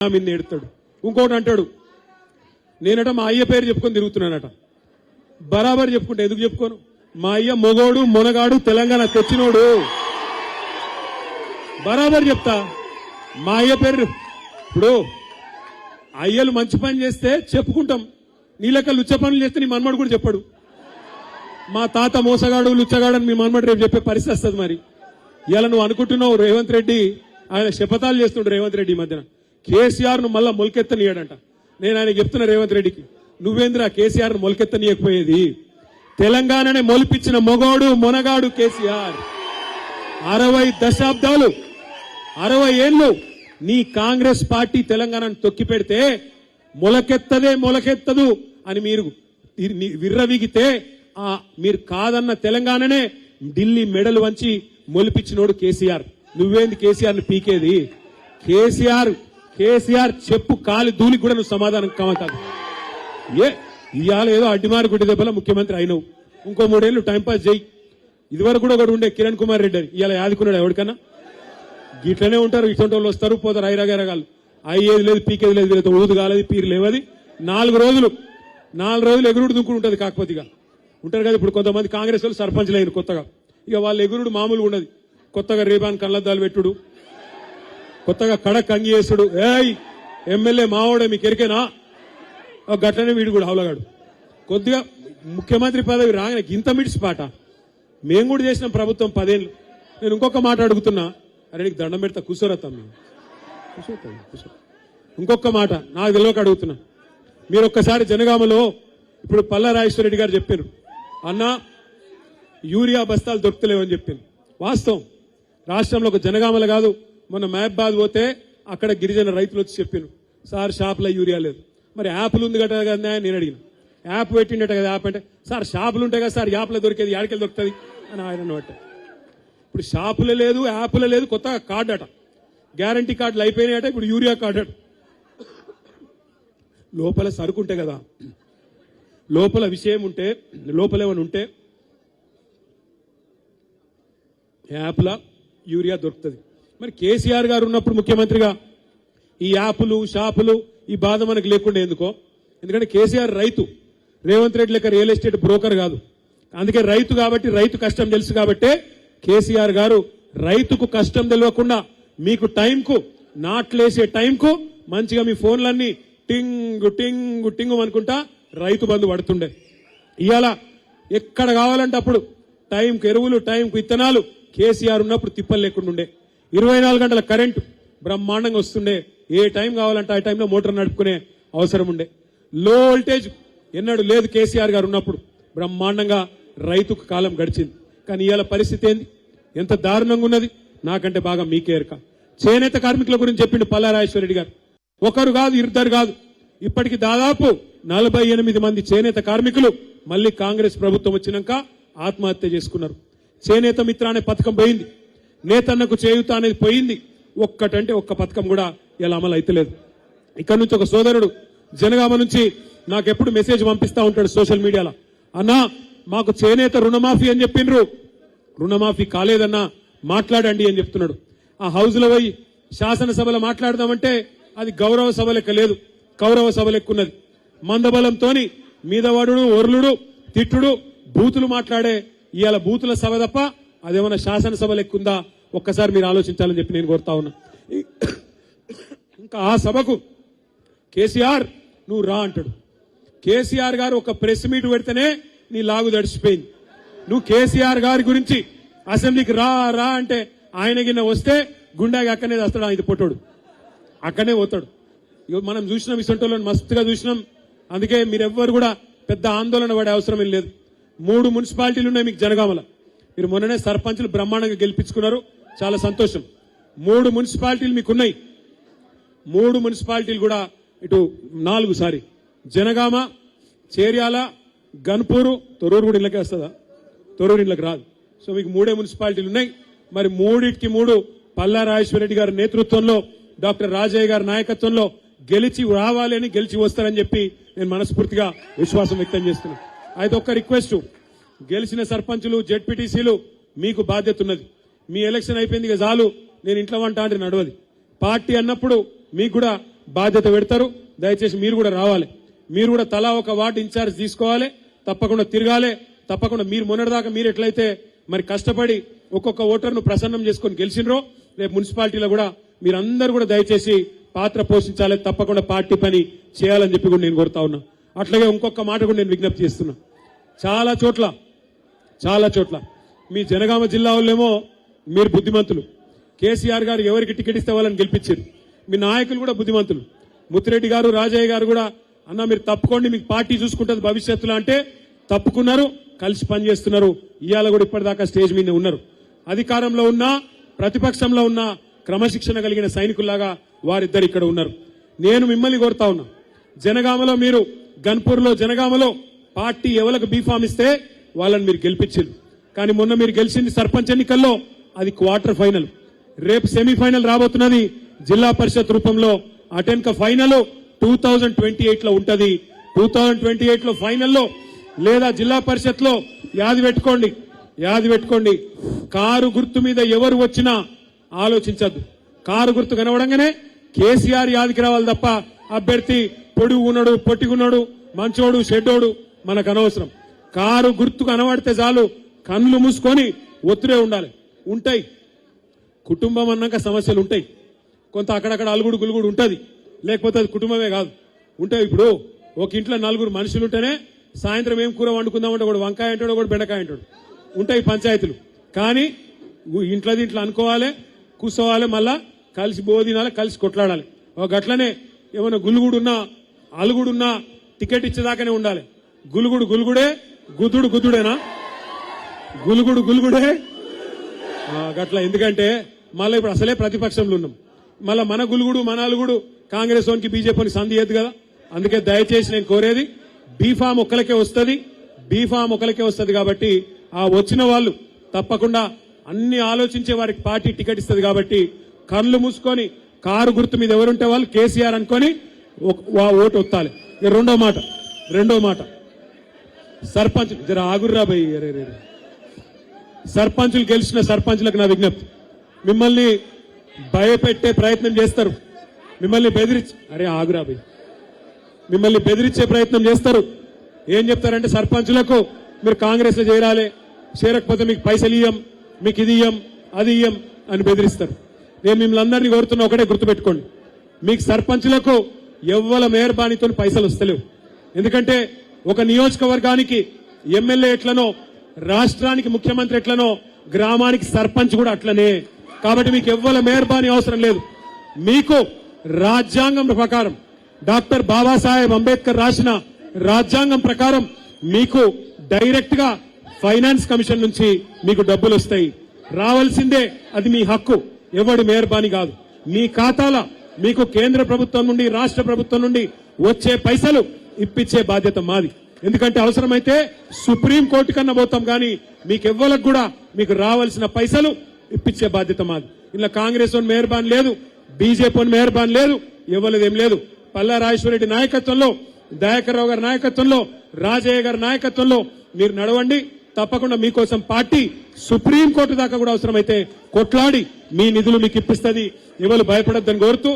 మీద నేడుతాడు. ఇంకోటి అంటాడు, నేనట మా అయ్య పేరు చెప్పుకొని తిరుగుతున్నానట. బరాబర్ చెప్పుకుంటే ఎందుకు చెప్పుకోను? మా అయ్య మొగోడు మొనగాడు తెలంగాణ తెచ్చినోడు. బరాబర్ చెప్తా మా అయ్య పేరు. ఇప్పుడు అయ్యలు మంచి పని చేస్తే చెప్పుకుంటాం, నీ లెక్క లుచ్చ పనులు చేస్తే నీ మన్మడు కూడా చెప్పాడు. మా తాత మోసగాడు లుచ్చగాడు అని మీ మన్మడు రేపు చెప్పే పరిస్థితి వస్తుంది. మరి ఇలా నువ్వు అనుకుంటున్నావు రేవంత్ రెడ్డి ఆయన శపథాలు చేస్తుండ్రు. రేవంత్ రెడ్డి ఈ మధ్యన కేసీఆర్ ను మళ్ళా మొలకెత్తనీయడంట. నేను ఆయన చెప్తున్నా రేవంత్ రెడ్డికి, నువ్వేంద్రా కేసీఆర్ ను మొలకెత్తనీయకపోయేది? తెలంగాణనే మొలిపించిన మొగోడు మొనగాడు కేసీఆర్. 60 దశాబ్దాలు 60 ఏళ్లు నీ కాంగ్రెస్ పార్టీ తెలంగాణను తొక్కి పెడితే మొలకెత్తదే మొలకెత్తదు అని మీరు విర్రవీగితే మీరు కాదన్న తెలంగాణనే ఢిల్లీ మెడలు వంచి మొలిపించినోడు కేసీఆర్. నువ్వేంది కేసీఆర్ ను పీకేది? కేసీఆర్ చెప్పు కాలి ధూళికి కూడా నువ్వు సమాధానం కాదు. ఇవాళ ఏదో అడ్డిమారి గుడ్డి దెబ్బల ముఖ్యమంత్రి అయినవు, ఇంకో 3 ఏళ్లు టైంపాస్ చేయి. ఇదివరకు కూడా ఒకటి ఉండే కిరణ్ కుమార్ రెడ్డి అని, ఇవాళ యాదుకున్నాడు ఎవరికన్నా? గిట్లనే ఉంటారు, ఇటువంటి వాళ్ళు వస్తారు పోతారు, ఐరాగారగాలు. అయ్యేది లేదు పీకేది లేదు, వీళ్ళతో ఊదు కాలేదు పీరు లేవది. 4 రోజులు ఎగురుడు దుంకుడు ఉంటుంది. కాకపోతే ఇక ఉంటారు కదా ఇప్పుడు కొంతమంది కాంగ్రెస్ వాళ్ళు సర్పంచ్లు అయిన కొత్తగా, ఇక వాళ్ళ ఎగురుడు మామూలుగా ఉండదు. కొత్తగా రేబాన్ కళ్ళద్దాలు పెట్టుడు, కొత్తగా కడక్ అంగి వేసుడు. ఎమ్మెల్యే మావోడే మీకు ఎరికేనా? గట్లనే వీడు కూడా హౌలగాడు. కొద్దిగా ముఖ్యమంత్రి పదవి రాగానే ఇంత మిడిసిపాట. మేము కూడా చేసిన ప్రభుత్వం 10 ఏళ్ళు. నేను ఇంకొక మాట అడుగుతున్నా, అరే నీకు దండం పెడతా కూర్చోరా తమ్మి, కూర్చో. ఇంకొక మాట నాకు తెలియక అడుగుతున్నా. మీరు ఒక్కసారి జనగామలో ఇప్పుడు పల్లా రాజేశ్వర రెడ్డి గారు చెప్పారు, అన్న యూరియా బస్తాలు దొరుకుతలేవని చెప్పాను. వాస్తవం, రాష్ట్రంలో ఒక జనగామల కాదు, మొన్న మహబాద్ పోతే అక్కడ గిరిజన రైతులు వచ్చి చెప్పాను, సార్ షాపులో యూరియా లేదు. మరి యాప్లు ఉంది కదా కదా నేను అడిగిన, యాప్ పెట్టిండట కదా. యాప్ అంటే సార్ షాపులు ఉంటాయి కదా సార్, యాప్లో దొరికేది యాడికెళ్ళి దొరుకుతుంది అని ఆయన బట్ట. ఇప్పుడు షాపులో లేదు, యాప్లో లేదు, కొత్తగా కార్డు అట, గ్యారంటీ కార్డులు అయిపోయినాయట, ఇప్పుడు యూరియా కార్డు అట. లోపల సరుకుంటే కదా, లోపల విషయం ఉంటే, లోపల ఏమైనా ఉంటే యాప్లా యూరియా దొరుకుతుంది. మరి కేసీఆర్ గారు ఉన్నప్పుడు ముఖ్యమంత్రిగా ఈ యాప్లు షాపులు ఈ బాధ మనకు లేకుండా ఎందుకో? ఎందుకంటే కేసీఆర్ రైతు, రేవంత్ రెడ్డి లెక్క రియల్ ఎస్టేట్ బ్రోకర్ కాదు. అందుకే రైతు కాబట్టి, రైతు కష్టం తెలుసు కాబట్టే కేసీఆర్ గారు రైతుకు కష్టం తెలియకుండా మీకు టైంకు నాట్లేసే టైంకు మంచిగా మీ ఫోన్లన్నీ టింగు టింగు టింగు అనుకుంటా రైతు బంధు పడుతుండే. ఇవాళ ఎక్కడ కావాలంటే అప్పుడు టైంకు ఎరువులు, టైంకు విత్తనాలు కేసీఆర్ ఉన్నప్పుడు తిప్పలు లేకుండా ఉండే. 24 గంటల కరెంటు బ్రహ్మాండంగా వస్తుండే. ఏ టైం కావాలంటే ఆ టైంలో మోటార్ నడుపుకునే అవసరం ఉండే. లో వోల్టేజ్ ఎన్నడూ లేదు కేసీఆర్ గారు ఉన్నప్పుడు. బ్రహ్మాండంగా రైతుకు కాలం గడిచింది. కానీ ఇవాళ పరిస్థితి ఏంది, ఎంత దారుణంగా ఉన్నది నాకంటే బాగా మీకే ఎరక. చేనేత కార్మికుల గురించి చెప్పిండు పల్లా రాజేశ్వర రెడ్డి గారు. ఒకరు కాదు, 2 కాదు, ఇప్పటికి దాదాపు 48 మంది చేనేత కార్మికులు మళ్ళీ కాంగ్రెస్ ప్రభుత్వం వచ్చినాక ఆత్మహత్య చేసుకున్నారు. చేనేత మిత్ర అనే పథకం పోయింది, నేతన్నకు చేయూత అనేది పోయింది. ఒక్కటంటే ఒక్క పథకం కూడా ఇలా అమలు అయితలేదు. ఇక్కడ నుంచి ఒక సోదరుడు జనగామ నుంచి నాకెప్పుడు మెసేజ్ పంపిస్తా ఉంటాడు సోషల్ మీడియాలో, అన్నా మాకు చేనేత రుణమాఫీ అని చెప్పిండ్రు, రుణమాఫీ కాలేదన్నా మాట్లాడండి అని చెప్తున్నాడు. ఆ హౌస్ లో పోయి శాసనసభలో మాట్లాడదామంటే అది గౌరవ సభ లెక్క లేదు, కౌరవ సభ లెక్కున్నది. మందబలంతోని మీదవాడు ఒర్లుడు తిట్టుడు బూతులు మాట్లాడే ఇవాళ బూతుల సభ తప్ప అదేమన్నా శాసనసభ లెక్కుందా? ఒక్కసారి మీరు ఆలోచించాలని చెప్పి నేను కోరుతా ఉన్నా. ఇంకా ఆ సభకు కేసీఆర్ నువ్వు రా అంటాడు. కేసీఆర్ గారు ఒక ప్రెస్ మీట్ పెడితేనే నీ లాగు దడిచిపోయింది. నువ్వు కేసీఆర్ గారి గురించి అసెంబ్లీకి రా రా అంటే ఆయన గిన్న వస్తే గుండాకి అక్కడనే వస్తాడు, ఆయన పొట్టోడు అక్కడనే పోతాడు. మనం చూసినాం, ఇసంటోళ్ళని మస్తుగా చూసినాం. అందుకే మీరెవ్వరు కూడా పెద్ద ఆందోళన పడే అవసరం ఏం లేదు. 3 మున్సిపాలిటీలు ఉన్నాయి మీకు జనగామల. మీరు మొన్ననే సర్పంచులు బ్రహ్మాండంగా గెలిపించుకున్నారు, చాలా సంతోషం. 3 మున్సిపాలిటీలు మీకున్నాయి. 3 మున్సిపాలిటీలు కూడా ఇటు 4 జనగామ, చేర్యాల, గన్పూరు, తొర్రూరు కూడా ఇళ్ళకే వస్తుందా? తొర్రూరు ఇళ్ళకి రాదు. సో మీకు 3 మున్సిపాలిటీలు ఉన్నాయి. మరి 3టికి 3 పల్లా రాజేశ్వర రెడ్డి గారి నేతృత్వంలో, డాక్టర్ రాజయ్య గారి నాయకత్వంలో గెలిచి రావాలి అని, గెలిచి వస్తారని చెప్పి నేను మనస్ఫూర్తిగా విశ్వాసం వ్యక్తం చేస్తున్నాను. అయితే ఒక్క రిక్వెస్ట్, గెలిచిన సర్పంచులు జెడ్పీటీసీలు మీకు బాధ్యత ఉన్నది. మీ ఎలక్షన్ అయిపోయింది ఇక చాలు, నేను ఇంట్లో వంట అంటే నడవది. పార్టీ అన్నప్పుడు మీకు కూడా బాధ్యత పెడతారు. దయచేసి మీరు కూడా రావాలి. మీరు కూడా తలా ఒక వార్డు ఇన్ఛార్జ్ తీసుకోవాలి. తప్పకుండా తిరగాలి. తప్పకుండా మీరు మొన్నటిదాకా మీరు ఎట్లయితే మరి కష్టపడి ఒక్కొక్క ఓటర్ను ప్రసన్నం చేసుకొని గెలిచినరో రేపు మున్సిపాలిటీలో కూడా మీరందరూ కూడా దయచేసి పాత్ర పోషించాలి. తప్పకుండా పార్టీ పని చేయాలని చెప్పి కూడా నేను కోరుతా ఉన్నా. అట్లాగే ఇంకొక మాట కూడా నేను విజ్ఞప్తి చేస్తున్నా. చాలా చోట్ల మీ జనగామ జిల్లా వాళ్ళేమో మీరు బుద్ధిమంతులు. కేసీఆర్ గారు ఎవరికి టికెట్ ఇస్తే వాళ్ళని గెలిపించారు. మీ నాయకులు కూడా బుద్ధిమంతులు. ముత్తిరెడ్డి గారు, రాజయ్య గారు కూడా అన్న మీరు తప్పుకోండి, మీకు పార్టీ చూసుకుంటుంది భవిష్యత్తులో అంటే తప్పుకున్నారు. కలిసి పనిచేస్తున్నారు. ఇవాళ కూడా ఇప్పటిదాకా స్టేజ్ మీద ఉన్నారు. అధికారంలో ఉన్నా ప్రతిపక్షంలో ఉన్న క్రమశిక్షణ కలిగిన సైనికుల్లాగా వారిద్దరు ఇక్కడ ఉన్నారు. నేను మిమ్మల్ని కోరుతా ఉన్నా, జనగామలో మీరు గన్పూర్లో జనగామలో పార్టీ ఎవరికి బీఫామ్ ఇస్తే వాళ్ళని మీరు గెలిపించారు. కానీ మొన్న మీరు గెలిచింది సర్పంచ్ ఎన్నికల్లో అది క్వార్టర్ ఫైనల్. రేపు సెమీఫైనల్ రాబోతున్నది జిల్లా పరిషత్ రూపంలో. అటెన్క ఫైనల్ 2028లో ఉంటది. 2028లో ఫైనల్లో లేదా జిల్లా పరిషత్ లో యాది పెట్టుకోండి. కారు గుర్తు మీద ఎవరు వచ్చినా ఆలోచించద్దు. కారు గుర్తు కనబడంగానే కేసీఆర్ యాదికి రావాలి తప్ప అభ్యర్థి పొడుగున్నాడు, పొట్టిగున్నాడు, మంచోడు, షెడ్డోడు మనకు అనవసరం. కారు గుర్తు కనబడితే చాలు కళ్ళు మూసుకొని ఒత్తుడే ఉండాలి. ఉంటాయి కుటుంబం అన్నాక సమస్యలు ఉంటాయి. కొంత అక్కడక్కడ అలుగుడు గులుగుడు ఉంటది. లేకపోతే అది కుటుంబమే కాదు. ఉంటాయి. ఇప్పుడు ఒక ఇంట్లో 4 మనుషులు ఉంటేనే సాయంత్రం ఏం కూర వండుకుందామంటే ఒకడు వంకాయ అంటాడు, ఒకడు బెండకాయ అంటాడు. ఉంటాయి పంచాయతీలు. కానీ ఇంట్లో అనుకోవాలి, కూర్చోవాలి, మళ్ళా కలిసి బోధినాలి, కలిసి కొట్లాడాలి. ఒక గట్లనే ఏమైనా గులుగుడున్నా అలుగుడున్నా టికెట్ ఇచ్చేదాకానే ఉండాలి. గులుగుడే, గుద్దుడేనా? గులుగుడే గట్ల. ఎందుకంటే మళ్ళీ ఇప్పుడు అసలే ప్రతిపక్షంలో ఉన్నాం. మళ్ళా మన గులుగుడు మన అలుగుడు కాంగ్రెస్ వానికి బీజేపీకి సంధి లేదు కదా. అందుకే దయచేసి నేను కోరేది బీఫామ్ ఒక్కలకే వస్తుంది కాబట్టి ఆ వచ్చిన వాళ్ళు తప్పకుండా అన్ని ఆలోచించే వారికి పార్టీ టికెట్ ఇస్తుంది కాబట్టి కళ్ళు మూసుకొని కారు గుర్తు మీద ఎవరుంటే వాళ్ళు కేసీఆర్ అనుకొని ఓటు ఒత్తాలి. రెండో మాట సర్పంచ్ జర ఆగుర్రా భయ్. సర్పంచులు గెలిచిన సర్పంచులకు నా విజ్ఞప్తి, మిమ్మల్ని భయపెట్టే ప్రయత్నం చేస్తారు. మిమ్మల్ని బెదిరించే ప్రయత్నం చేస్తారు. ఏం చెప్తారంటే సర్పంచులకు మీరు కాంగ్రెస్ లో చేరకపోతే మీకు పైసలు ఇయ్యం, మీకు ఇది ఇయ్యం, అది ఇయ్యం అని బెదిరిస్తారు. నేను మిమ్మల్ని అందరినీ కోరుతున్నా, ఒకటే గుర్తుపెట్టుకోండి, మీకు సర్పంచులకు ఎవ్వల మేయర్బానితో పైసలు వస్తలేవు. ఎందుకంటే ఒక నియోజకవర్గానికి ఎమ్మెల్యే ఎట్లనో, రాష్ట్రానికి ముఖ్యమంత్రి ఎట్లనో, గ్రామానికి సర్పంచ్ కూడా అట్లనే. కాబట్టి మీకు ఎవ్వల మేయర్బాని అవసరం లేదు. మీకు రాజ్యాంగం ప్రకారం డాక్టర్ బాబాసాహెబ్ అంబేద్కర్ రాసిన రాజ్యాంగం ప్రకారం మీకు డైరెక్ట్ గా ఫైనాన్స్ కమిషన్ నుంచి మీకు డబ్బులు వస్తాయి. రావాల్సిందే, అది మీ హక్కు. ఎవడి మేయర్బాని కాదు. మీ ఖాతాల మీకు కేంద్ర ప్రభుత్వం నుండి రాష్ట్ర ప్రభుత్వం నుండి వచ్చే పైసలు ఇప్పించే బాధ్యత మాది. ఎందుకంటే అవసరమైతే సుప్రీం కోర్టు కన్నా పోతాం, కానీ మీకెవ్వలకు కూడా మీకు రావాల్సిన పైసలు ఇప్పించే బాధ్యత మాది. ఇలా కాంగ్రెస్ మేయర్బాన్ లేదు, బీజేపీ మేయర్బాన్ లేదు, ఇవ్వలేదేం లేదు. పల్లా రాజేశ్వరరెడ్డి నాయకత్వంలో, దయాకర్ రావు గారి నాయకత్వంలో, రాజయ్య గారి నాయకత్వంలో మీరు నడవండి. తప్పకుండా మీకోసం పార్టీ సుప్రీం కోర్టు దాకా కూడా అవసరమైతే కొట్లాడి మీ నిధులు మీకు ఇప్పిస్తుంది. ఎవరు భయపడొద్దని కోరుతూ